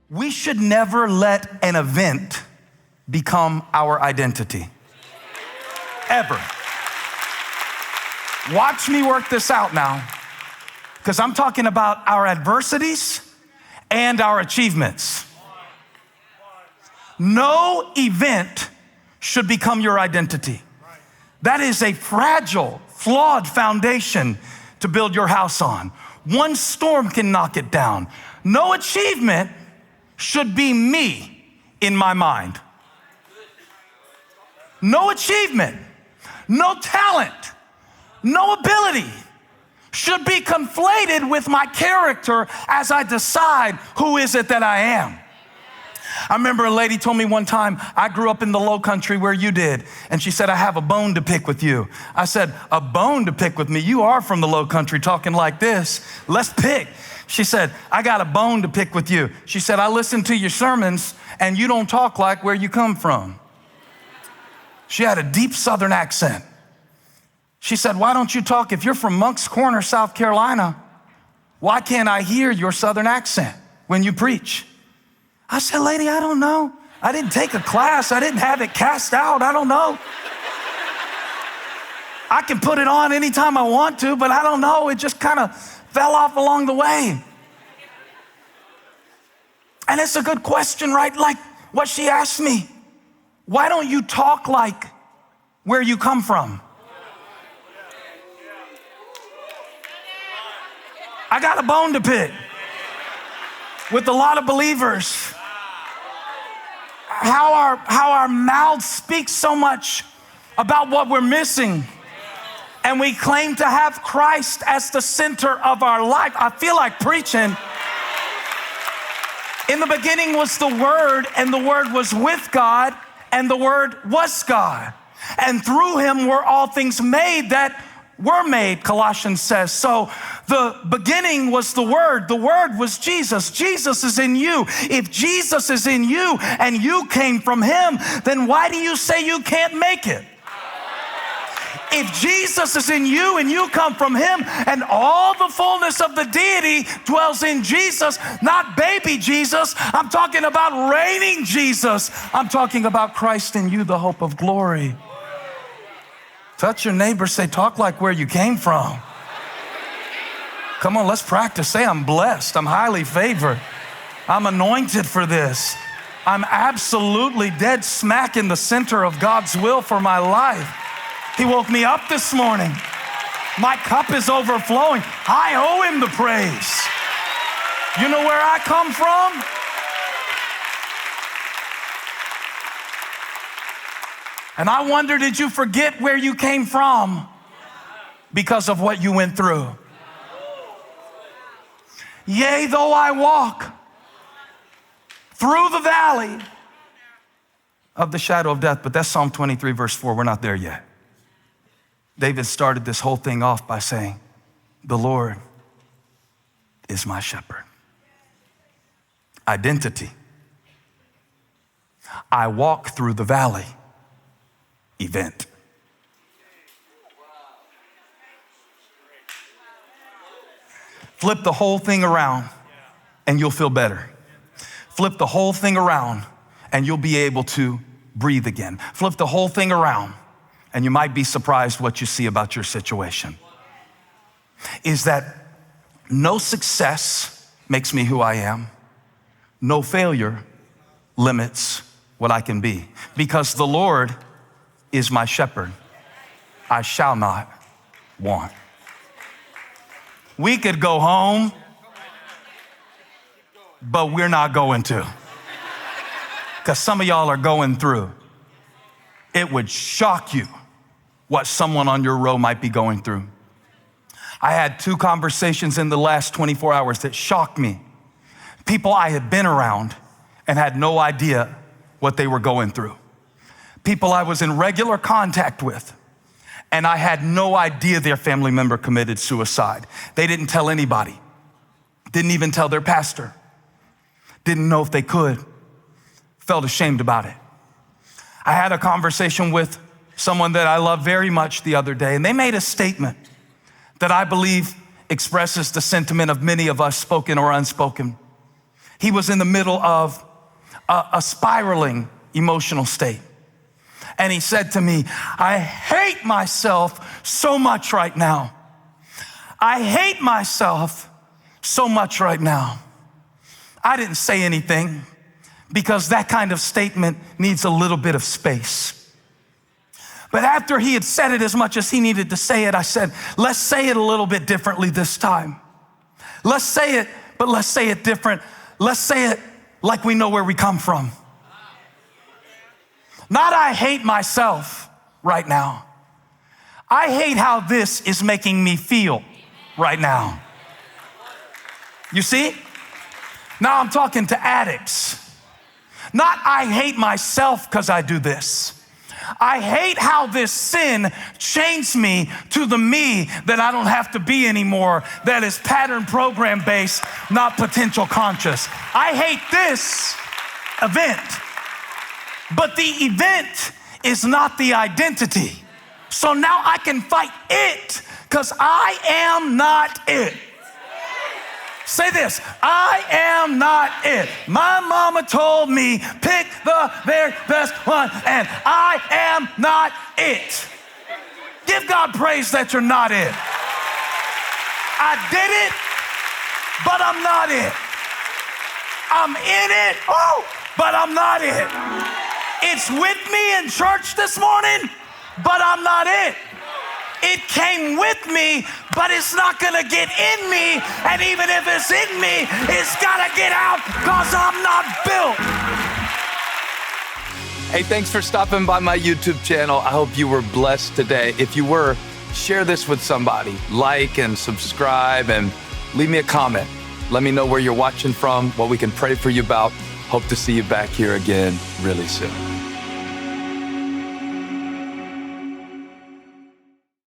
We should never let an event become our identity. Ever. Watch me work this out now, because I'm talking about our adversities and our achievements. No event should become your identity. That is a fragile, flawed foundation to build your house on. One storm can knock it down. No achievement should be me in my mind. No achievement, no talent, no ability should be conflated with my character as I decide who is it that I am. I remember a lady told me one time, I grew up in the low country where you did. And she said, I have a bone to pick with you. I said, a bone to pick with me? You are from the low country talking like this. Let's pick. She said, I got a bone to pick with you. She said, I listen to your sermons and you don't talk like where you come from. She had a deep Southern accent. She said, why don't you talk? If you're from Moncks Corner, South Carolina, why can't I hear your Southern accent when you preach? I said, lady, I don't know. I didn't take a class. I didn't have it cast out. I don't know. I can put it on anytime I want to, but I don't know. It just kind of fell off along the way. And it's a good question, right? Like what she asked me. Why don't you talk like where you come from? I got a bone to pick with a lot of believers. How our mouths speak so much about what we're missing. And we claim to have Christ as the center of our life. I feel like preaching. In the beginning was the Word, and the Word was with God, and the Word was God. And through him were all things made that were made, Colossians says. So the beginning was the Word was Jesus. Jesus is in you. If Jesus is in you and you came from him, then why do you say you can't make it? If Jesus is in you and you come from him and all the fullness of the deity dwells in Jesus, not baby Jesus, I'm talking about reigning Jesus. I'm talking about Christ in you, the hope of glory. Touch your neighbor, say, talk like where you came from. Come on, let's practice. Say, I'm blessed. I'm highly favored. I'm anointed for this. I'm absolutely dead smack in the center of God's will for my life. He woke me up this morning. My cup is overflowing. I owe him the praise. You know where I come from? And I wonder, did you forget where you came from because of what you went through? Yea, though I walk through the valley of the shadow of death. But that's Psalm 23, verse 4. We're not there yet. David started this whole thing off by saying, the Lord is my shepherd. Identity. I walk through the valley. Event. Flip the whole thing around and you'll feel better. Flip the whole thing around and you'll be able to breathe again. Flip the whole thing around and you might be surprised what you see about your situation. Is that no success makes me who I am. No failure limits what I can be. Because the Lord is my shepherd. I shall not want. We could go home, but we're not going to. Because some of y'all are going through. It would shock you what someone on your row might be going through. I had 2 conversations in the last 24 hours that shocked me. People I had been around and had no idea what they were going through. People I was in regular contact with, and I had no idea their family member committed suicide. They didn't tell anybody. Didn't even tell their pastor. Didn't know if they could. Felt ashamed about it. I had a conversation with someone that I love very much the other day, and they made a statement that I believe expresses the sentiment of many of us, spoken or unspoken. He was in the middle of a spiraling emotional state. And he said to me, I hate myself so much right now. I hate myself so much right now. I didn't say anything because that kind of statement needs a little bit of space. But after he had said it as much as he needed to say it, I said, let's say it a little bit differently this time. Let's say it, but let's say it different. Let's say it like we know where we come from. Not I hate myself right now. I hate how this is making me feel right now. You see? Now I'm talking to addicts. Not I hate myself because I do this. I hate how this sin changed me to the me that I don't have to be anymore, that is pattern program based, not potential conscious. I hate this event, but the event is not the identity. So now I can fight it because I am not it. Say this, I am not it. My mama told me, pick the very best one, and I am not it. Give God praise that you're not it. I did it, but I'm not it. I'm in it, but I'm not it. It's with me in church this morning, but I'm not it. It came with me, but it's not gonna get in me. And even if it's in me, it's gotta get out because I'm not built. Hey, thanks for stopping by my YouTube channel. I hope you were blessed today. If you were, share this with somebody. Like and subscribe and leave me a comment. Let me know where you're watching from, what we can pray for you about. Hope to see you back here again really soon.